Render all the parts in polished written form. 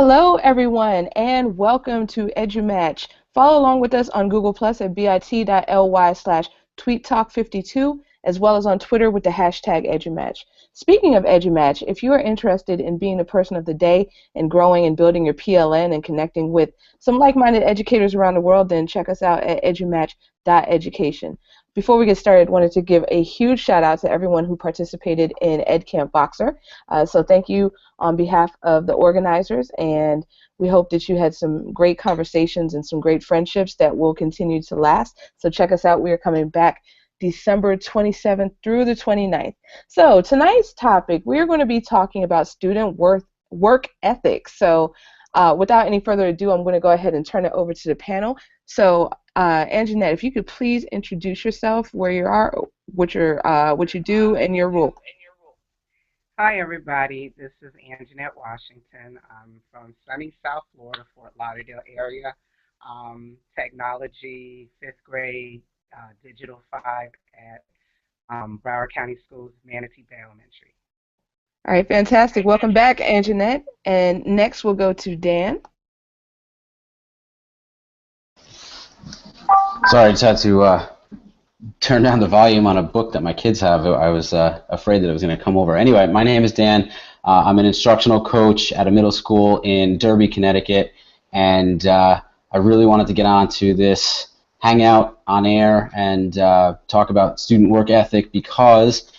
Hello, everyone, and welcome to EduMatch. Follow along with us on Google Plus at bit.ly/tweettalk52, as well as on Twitter with the hashtag EduMatch. Speaking of EduMatch, if you are interested in being the person of the day and growing and building your PLN and connecting with some like-minded educators around the world, then check us out at edumatch.education. Before we get started, I wanted to give a huge shout out to everyone who participated in EdCamp Boxer. So thank you on behalf of the organizers, and we hope that you had some great conversations and some great friendships that will continue to last. So check us out. We are coming back December 27th through the 29th. So tonight's topic, we are going to be talking about student work ethics. So without any further ado, I'm going to go ahead and turn it over to the panel. So Anjanette, if you could please introduce yourself, where you are, what you do, and your role. Hi, everybody. This is Anjanette Washington. I'm from sunny South Florida, Fort Lauderdale area. Technology, 5th grade, Digital 5 at Broward County Schools, Manatee Bay Elementary. All right, fantastic. Welcome back, Anjanette. And next we'll go to Dan. Sorry, I just had to turn down the volume on a book that my kids have. I was afraid that it was going to come over. Anyway, my name is Dan. I'm an instructional coach at a middle school in Derby, Connecticut, and I really wanted to get on to this hangout on air and talk about student work ethic because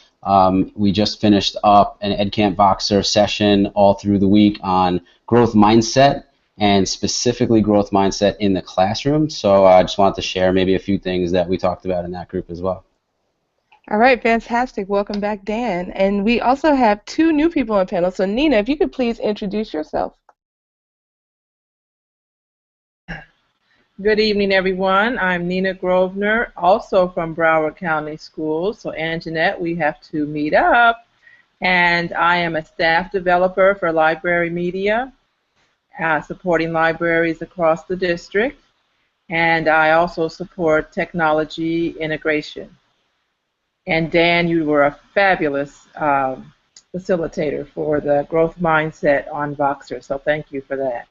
we just finished up an EdCamp Boxer session all through the week on growth mindset, and specifically growth mindset in the classroom. So I just wanted to share maybe a few things that we talked about in that group as well. All right, fantastic. Welcome back, Dan. And we also have two new people on panel. So Neena, if you could please introduce yourself. Good evening, everyone. I'm Neena Grosvenor, also from Broward County Schools. So Anjanette, we have to meet up. And I am a staff developer for library media, supporting libraries across the district, and I also support technology integration. And Dan, you were a fabulous facilitator for the growth mindset on Boxer, so thank you for that.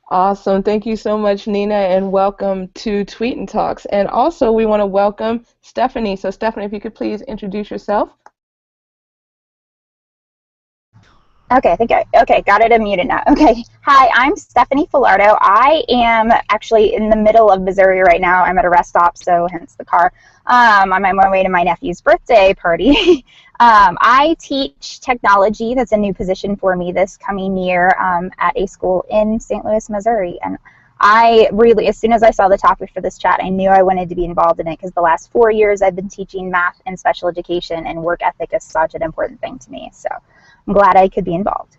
Awesome. Thank you so much, Neena, and welcome to Tweet and Talks. And also we want to welcome Stephanie. So Stephanie, if you could please introduce yourself. Okay, got it unmuted now. Okay, hi, I'm Stephanie Filardo. I am actually in the middle of Missouri right now. I'm at a rest stop, so hence the car. I'm on my way to my nephew's birthday party. I teach technology. That's a new position for me this coming year at a school in St. Louis, Missouri. And I really, as soon as I saw the topic for this chat, I knew I wanted to be involved in it because the last 4 years I've been teaching math and special education, and work ethic is such an important thing to me. So I'm glad I could be involved.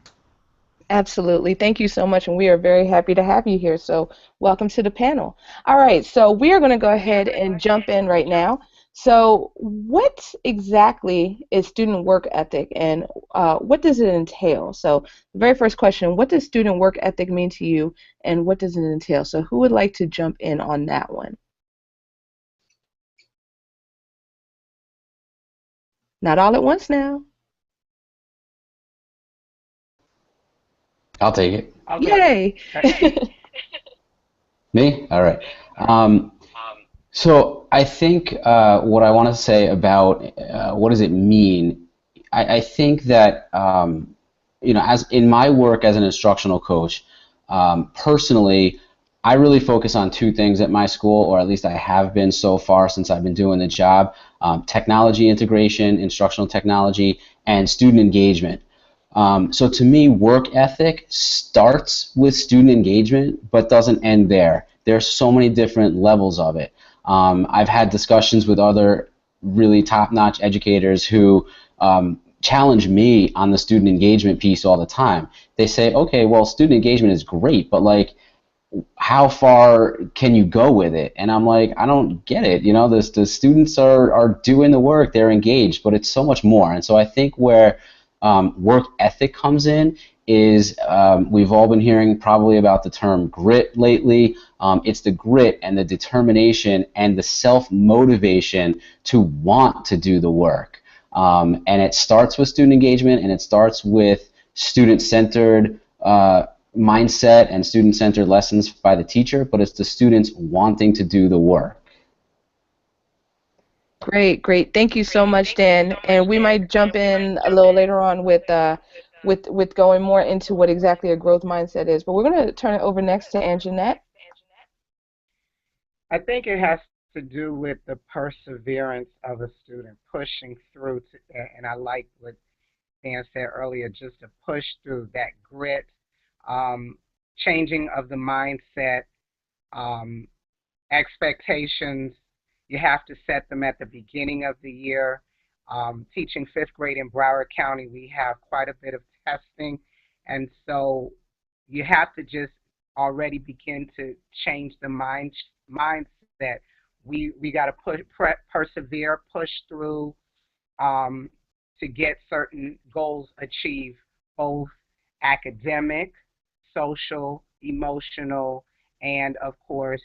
Absolutely. Thank you so much, and we are very happy to have you here. So welcome to the panel. All right, so we are going to go ahead and jump in right now. So what exactly is student work ethic, and what does it entail? So the very first question, what does student work ethic mean to you, and what does it entail? So who would like to jump in on that one? Not all at once now. I'll take it. Yay! Me? All right. So I think what I want to say about what does it mean, I think that, as in my work as an instructional coach, personally, I really focus on two things at my school, or at least I have been so far since I've been doing the job: technology integration, instructional technology, and student engagement. So to me, work ethic starts with student engagement, but doesn't end there. There's so many different levels of it. I've had discussions with other really top-notch educators who challenge me on the student engagement piece all the time. They say, okay, well, student engagement is great, but like, how far can you go with it? And I'm like, I don't get it. The students are doing the work, they're engaged, but it's so much more. And so I think where work ethic comes in is we've all been hearing probably about the term grit lately. It's the grit and the determination and the self-motivation to want to do the work. And it starts with student engagement, and it starts with student-centered mindset and student-centered lessons by the teacher, but it's the students wanting to do the work. Great, great. Thank you so much, Dan. And we might jump in a little later on with going more into what exactly a growth mindset is. But we're going to turn it over next to Anjanette. I think it has to do with the perseverance of a student pushing through, and I like what Dan said earlier, just to push through that grit, changing of the mindset, um, expectations. You have to set them at the beginning of the year. Teaching fifth grade in Broward County, we have quite a bit of testing, and so you have to just already begin to change the mindset. We got to persevere, push through, to get certain goals achieved, both academic, social, emotional, and of course,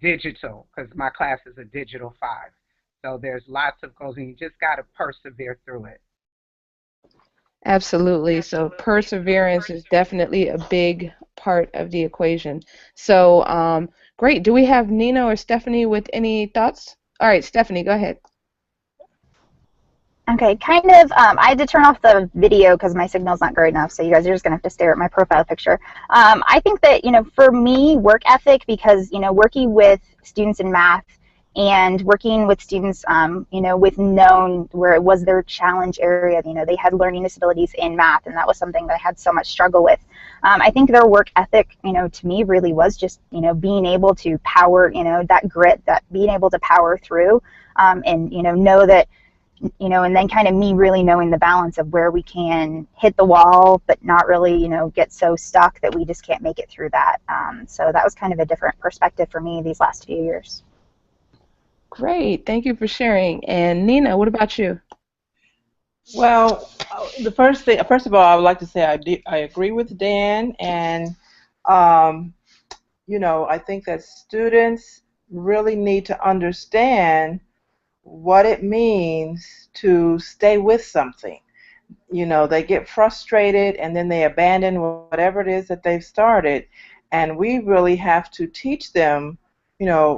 digital, because my class is a digital 5. So there's lots of goals, and you just got to persevere through it. Absolutely. So perseverance is definitely a big part of the equation. So great. Do we have Neena or Stephanie with any thoughts? All right, Stephanie, go ahead. Okay, kind of. I had to turn off the video because my signal's not great enough, so you guys are just going to have to stare at my profile picture. I think that, for me, work ethic, because, working with students in math and working with students, with known where it was their challenge area, they had learning disabilities in math, and that was something that I had so much struggle with. I think their work ethic, to me, really was just, being able to power, that grit, that being able to power through, and, know that, and then kind of me really knowing the balance of where we can hit the wall, but not really, get so stuck that we just can't make it through that. So that was kind of a different perspective for me these last few years. Great. Thank you for sharing. And Neena, what about you? Well, first of all, I would like to say I agree with Dan, and I think that students really need to understand what it means to stay with something. They get frustrated and then they abandon whatever it is that they've started, and we really have to teach them,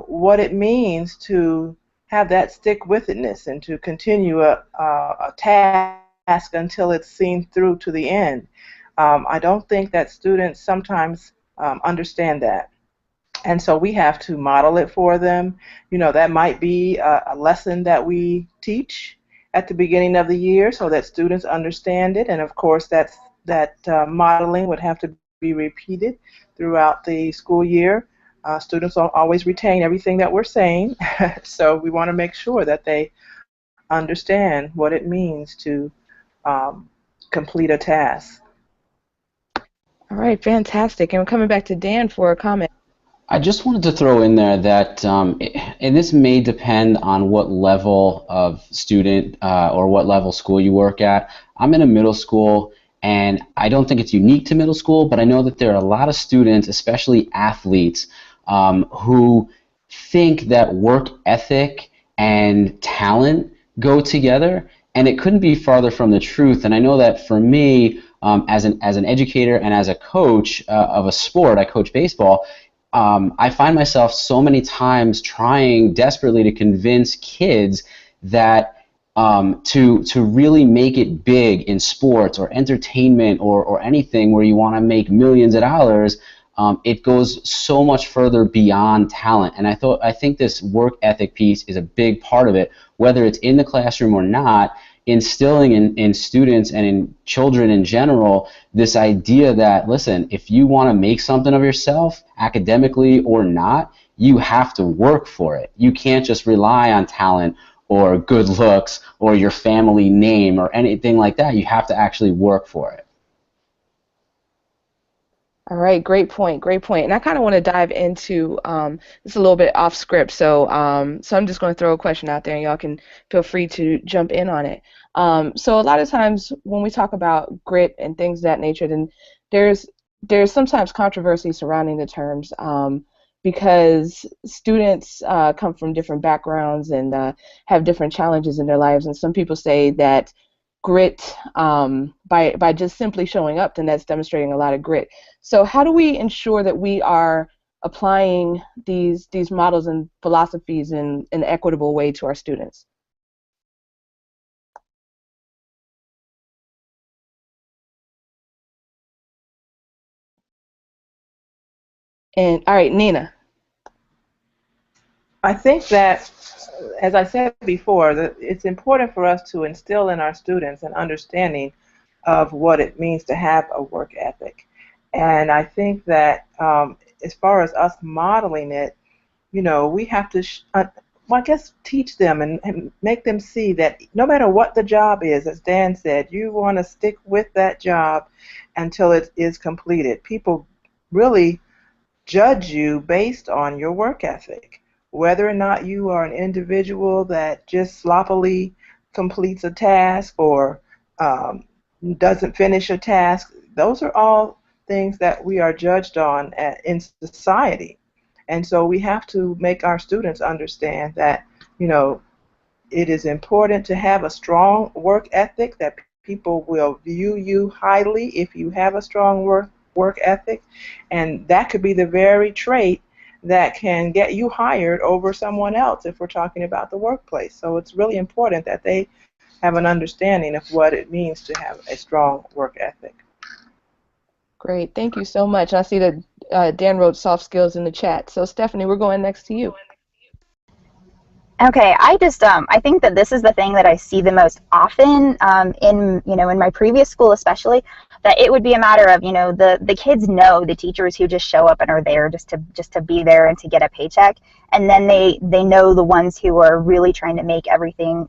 what it means to have that stick-with-itness and to continue a task until it's seen through to the end. I don't think that students sometimes understand that. And so we have to model it for them. That might be a lesson that we teach at the beginning of the year so that students understand it. And of course, that modeling would have to be repeated throughout the school year. Students don't always retain everything that we're saying, so we want to make sure that they understand what it means to complete a task. All right, fantastic. And we're coming back to Dan for a comment. I just wanted to throw in there that, and this may depend on what level of student or what level school you work at. I'm in a middle school, and I don't think it's unique to middle school, but I know that there are a lot of students, especially athletes, who think that work ethic and talent go together, and it couldn't be farther from the truth. And I know that for me, as an educator and as a coach of a sport, I coach baseball. I find myself so many times trying desperately to convince kids that to really make it big in sports or entertainment or anything where you want to make millions of dollars, it goes so much further beyond talent. And I think this work ethic piece is a big part of it, whether it's in the classroom or not. Instilling in students and in children in general this idea that, listen, if you want to make something of yourself, academically or not, you have to work for it. You can't just rely on talent or good looks or your family name or anything like that. You have to actually work for it. All right, great point, great point. And I kind of want to dive into this a little bit off script, so I'm just going to throw a question out there, and y'all can feel free to jump in on it. So a lot of times when we talk about grit and things of that nature, then there's sometimes controversy surrounding the terms because students come from different backgrounds and have different challenges in their lives, and some people say that grit by just simply showing up, then that's demonstrating a lot of grit. So how do we ensure that we are applying these models and philosophies in an equitable way to our students? And all right, Neena. I think that, as I said before, that it's important for us to instill in our students an understanding of what it means to have a work ethic. And I think that as far as us modeling it, we have to, well, I guess, teach them and make them see that no matter what the job is, as Dan said, you want to stick with that job until it is completed. People really judge you based on your work ethic. Whether or not you are an individual that just sloppily completes a task or um, doesn't finish a task, those are all things that we are judged on in society. And so we have to make our students understand that, you know, it is important to have a strong work ethic, that people will view you highly if you have a strong work ethic, and that could be the very trait that can get you hired over someone else if we're talking about the workplace. So it's really important that they have an understanding of what it means to have a strong work ethic. Great, thank you so much. I see that Dan wrote soft skills in the chat. So Stephanie, we're going next to you. Okay, I think that this is the thing that I see the most often in my previous school especially, that it would be a matter of, the kids know the teachers who just show up and are there just to be there and to get a paycheck, and then they know the ones who are really trying to make everything,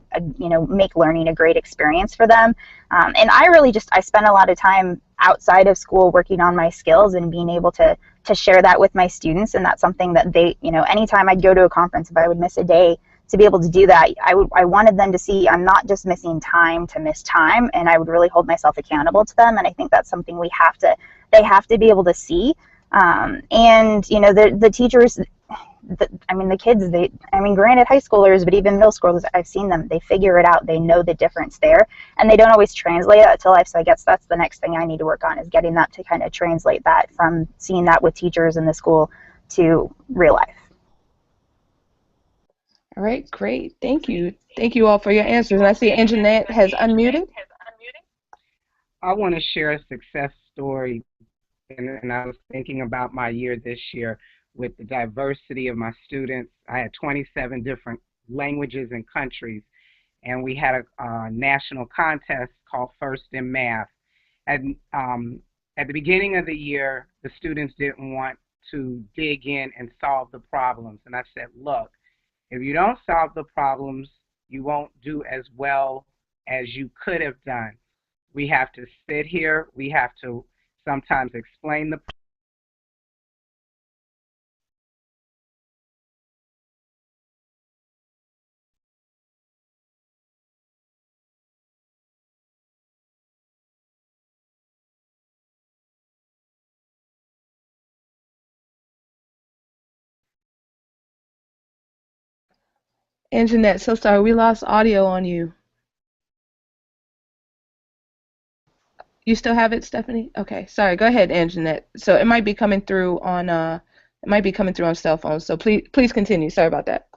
make learning a great experience for them. And I spend a lot of time outside of school working on my skills and being able to share that with my students, and that's something that they, anytime I'd go to a conference, if I would miss a day, to be able to do that, I wanted them to see I'm not just missing time to miss time, and I would really hold myself accountable to them. And I think that's something they have to be able to see. And the teachers, the kids, granted high schoolers, but even middle schoolers, I've seen them, they figure it out, they know the difference there, and they don't always translate that to life. So I guess that's the next thing I need to work on, is getting that to kind of translate that from seeing that with teachers in the school to real life. All right, great. Thank you. Thank you all for your answers. And I see Anjanette has unmuted. I want to share a success story, and I was thinking about my year this year with the diversity of my students. I had 27 different languages and countries, and we had a national contest called First in Math. And at the beginning of the year, the students didn't want to dig in and solve the problems. And I said, look, if you don't solve the problems, you won't do as well as you could have done. We have to sit here. We have to sometimes explain the Anjanette, so sorry, we lost audio on you. You still have it, Stephanie? Okay, sorry. Go ahead, Anjanette. So it might be coming through on cell phones. So please continue. Sorry about that.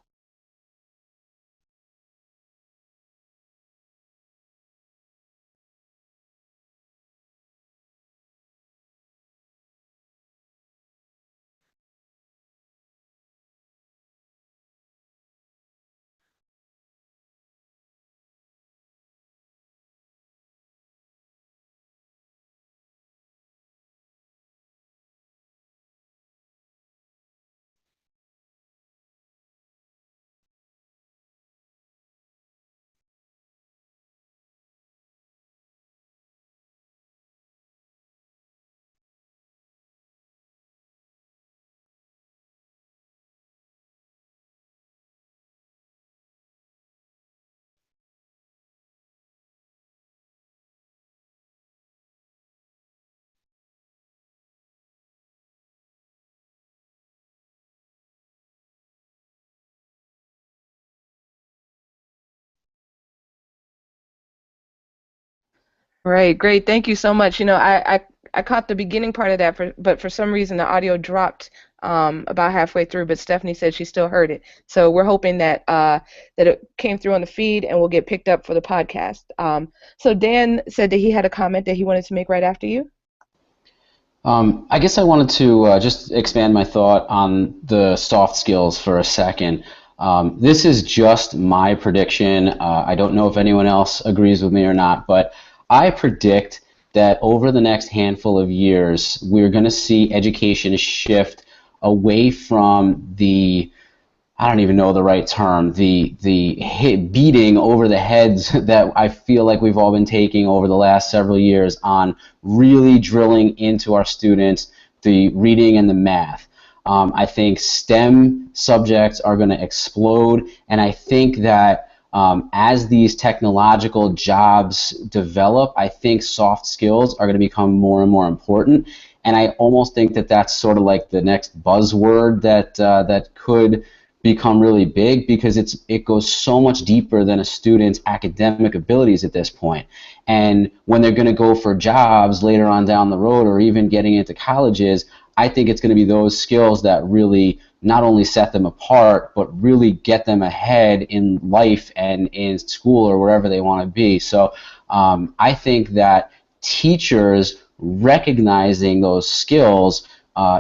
Right, great. Thank you so much. I caught the beginning part of that, but for some reason the audio dropped about halfway through. But Stephanie said she still heard it, so we're hoping that that it came through on the feed and will get picked up for the podcast. So Dan said that he had a comment that he wanted to make right after you. I guess I wanted to just expand my thought on the soft skills for a second. This is just my prediction. I don't know if anyone else agrees with me or not, but I predict that over the next handful of years, we're going to see education shift away from the, I don't even know the right term, the beating over the heads that I feel like we've all been taking over the last several years on really drilling into our students the reading and the math. I think STEM subjects are going to explode, and I think that as these technological jobs develop, I think soft skills are going to become more and more important. And I almost think that that's sort of like the next buzzword that could become really big, because it goes so much deeper than a student's academic abilities at this point. And when they're going to go for jobs later on down the road, or even getting into colleges, I think it's going to be those skills that really not only set them apart, but really get them ahead in life and in school or wherever they want to be. So I think that teachers recognizing those skills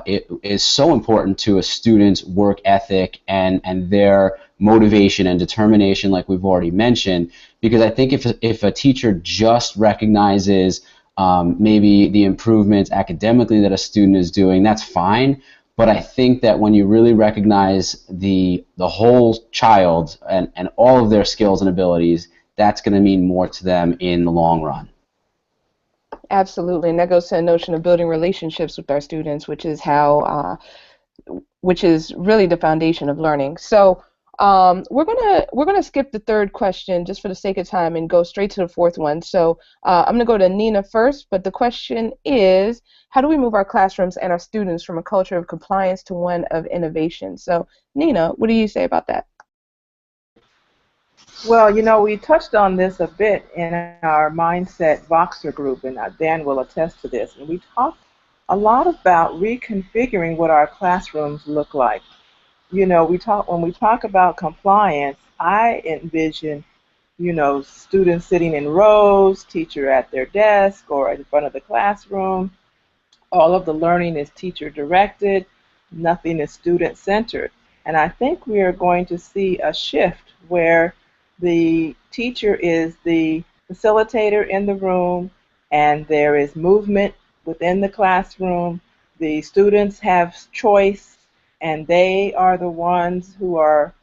it is so important to a student's work ethic and their motivation and determination, like we've already mentioned. Because I think if a teacher just recognizes maybe the improvements academically that a student is doing, that's fine. But I think that when you really recognize the whole child and all of their skills and abilities, that's going to mean more to them in the long run. Absolutely, and that goes to the notion of building relationships with our students, which is which is really the foundation of learning. So we're gonna skip the third question just for the sake of time and go straight to the fourth one. So I'm gonna go to Neena first, but the question is, how do we move our classrooms and our students from a culture of compliance to one of innovation? So Neena, what do you say about that? Well, we touched on this a bit in our Mindset Voxer group, and Dan will attest to this. And we talked a lot about reconfiguring what our classrooms look like. When we talk about compliance, I envision, students sitting in rows, teacher at their desk or in front of the classroom. All of the learning is teacher directed, nothing is student centered. And I think we are going to see a shift where the teacher is the facilitator in the room, and there is movement within the classroom. The students have choice, and they are the ones who are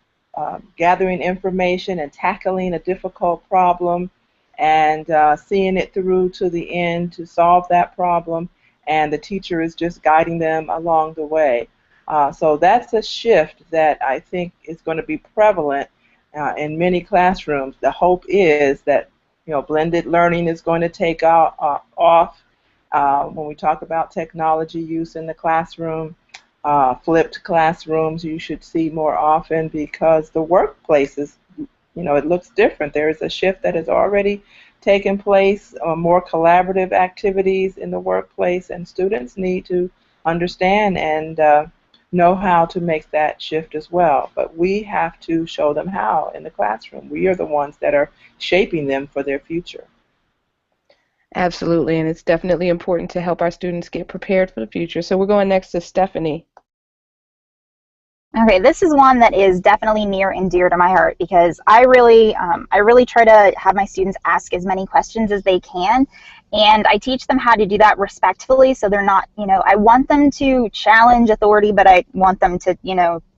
gathering information and tackling a difficult problem and seeing it through to the end to solve that problem, and the teacher is just guiding them along the way. So that's a shift that I think is going to be prevalent in many classrooms. The hope is that blended learning is going to take off when we talk about technology use in the classroom. Flipped classrooms you should see more often, because the workplaces, it looks different. There is a shift that has already taken place, more collaborative activities in the workplace, and students need to understand and know how to make that shift as well. But we have to show them how in the classroom. We are the ones that are shaping them for their future. Absolutely, and it's definitely important to help our students get prepared for the future. So we're going next to Stephanie. Okay, this is one that is definitely near and dear to my heart, because I really try to have my students ask as many questions as they can, and I teach them how to do that respectfully. So they're not, I want them to challenge authority, but I want them to,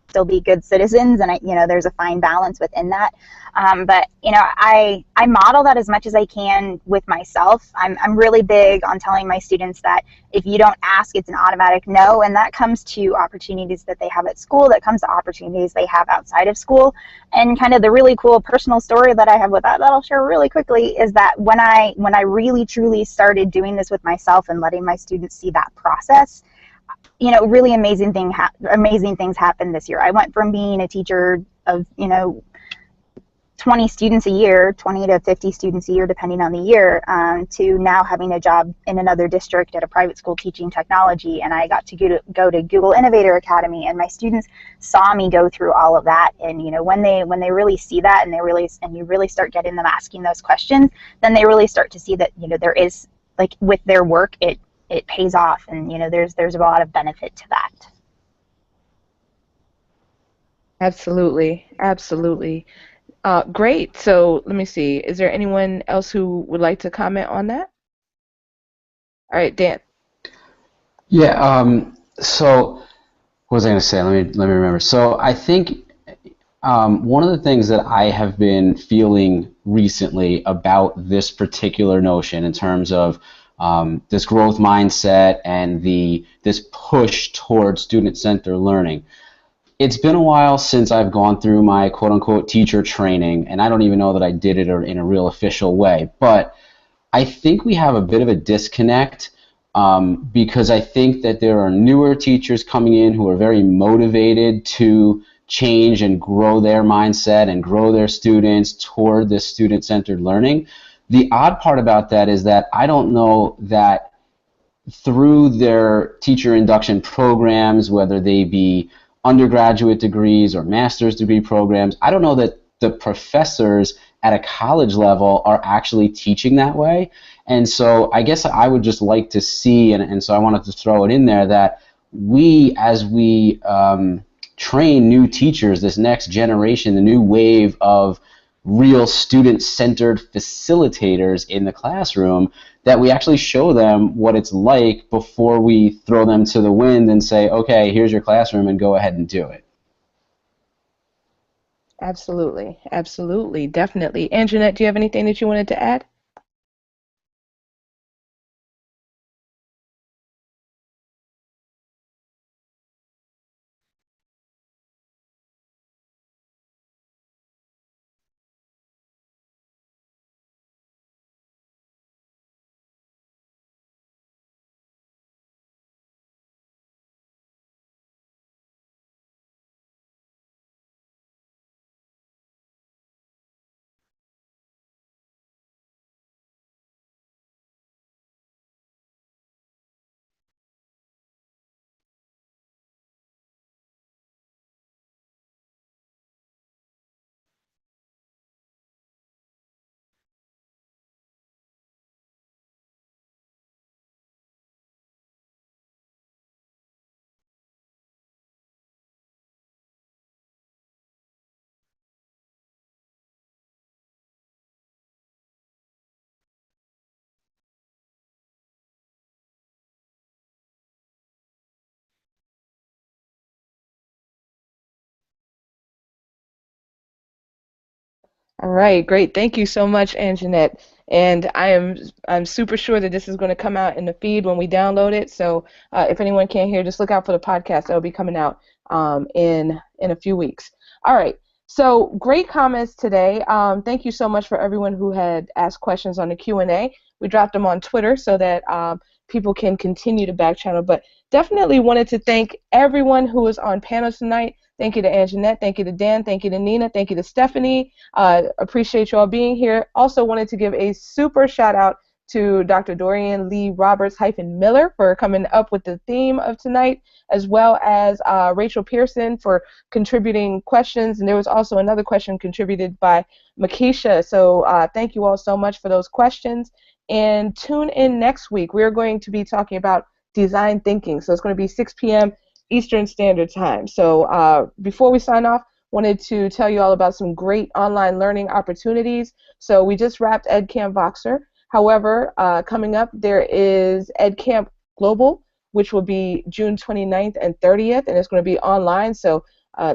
still be good citizens, and there's a fine balance within that. But I model that as much as I can with myself. I'm really big on telling my students that if you don't ask, it's an automatic no, and that comes to opportunities that they have at school, that comes to opportunities they have outside of school. And kind of the really cool personal story that I have with that I'll share really quickly is that when I really truly started doing this with myself and letting my students see that process, really amazing things happened this year. I went from being a teacher of, 20 students a year, 20 to 50 students a year, depending on the year, to now having a job in another district at a private school teaching technology. And I got to go to Google Innovator Academy, and my students saw me go through all of that. And when they really see that, and you really start getting them asking those questions, then they really start to see that there is, like, with their work, it pays off, and there's a lot of benefit to that. Absolutely, absolutely. Great. So let me see. Is there anyone else who would like to comment on that? All right, Dan. Yeah. So what was I going to say? Let me remember. So I think one of the things that I have been feeling recently about this particular notion in terms of this growth mindset and this push towards student-centered learning. It's been a while since I've gone through my quote-unquote teacher training, and I don't even know that I did it in a real official way. But I think we have a bit of a disconnect because I think that there are newer teachers coming in who are very motivated to change and grow their mindset and grow their students toward this student-centered learning. The odd part about that is that I don't know that through their teacher induction programs, whether they be undergraduate degrees or master's degree programs, I don't know that the professors at a college level are actually teaching that way. And so I guess I would just like to see, and so I wanted to throw it in there, that as we train new teachers, this next generation, the new wave of real student-centered facilitators in the classroom, that we actually show them what it's like before we throw them to the wind and say, okay, here's your classroom and go ahead and do it. Absolutely, absolutely, definitely. And Jeanette, do you have anything that you wanted to add? All right, great. Thank you so much, Anjanette. And I'm super sure that this is going to come out in the feed when we download it. So if anyone can't hear, just look out for the podcast. That'll be coming out in a few weeks. All right. So great comments today. Thank you so much for everyone who had asked questions on the Q&A. We dropped them on Twitter so that people can continue to back channel. But definitely wanted to thank everyone who was on panel tonight. Thank you to Anjanette. Thank you to Dan. Thank you to Neena. Thank you to Stephanie. Appreciate you all being here. Also wanted to give a super shout out to Dr. Dorian Lee Roberts Miller for coming up with the theme of tonight, as well as Rachel Pierson for contributing questions. And there was also another question contributed by Makisha. So thank you all so much for those questions. And tune in next week. We're going to be talking about design thinking. So it's going to be 6 p.m. Eastern Standard Time. So before we sign off, wanted to tell you all about some great online learning opportunities. So we just wrapped EdCamp Voxer. However, coming up, there is EdCamp Global, which will be June 29th and 30th, and it's going to be online. So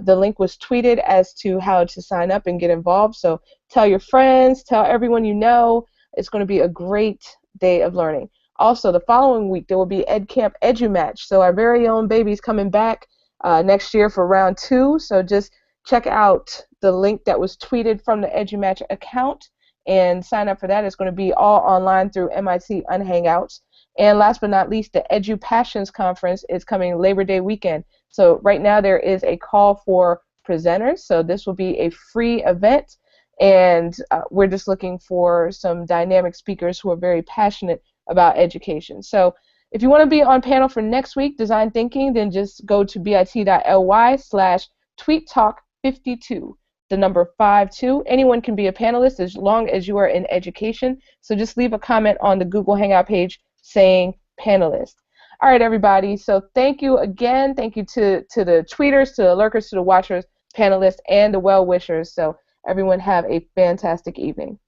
the link was tweeted as to how to sign up and get involved. So tell your friends, tell everyone you know. It's going to be a great day of learning. Also, the following week, there will be EdCamp EduMatch. So our very own baby's coming back next year for round 2. So just check out the link that was tweeted from the EduMatch account and sign up for that. It's going to be all online through MIT Unhangouts. And last but not least, the Edu Passions Conference is coming Labor Day weekend. So right now there is a call for presenters. So this will be a free event. and we're just looking for some dynamic speakers who are very passionate about education. So if you want to be on panel for next week, Design Thinking, then just go to bit.ly/tweettalk52, the number 52. Anyone can be a panelist as long as you are in education. So just leave a comment on the Google Hangout page saying panelist. All right, everybody. So thank you again. Thank you to the tweeters, to the lurkers, to the watchers, panelists, and the well-wishers. So everyone have a fantastic evening.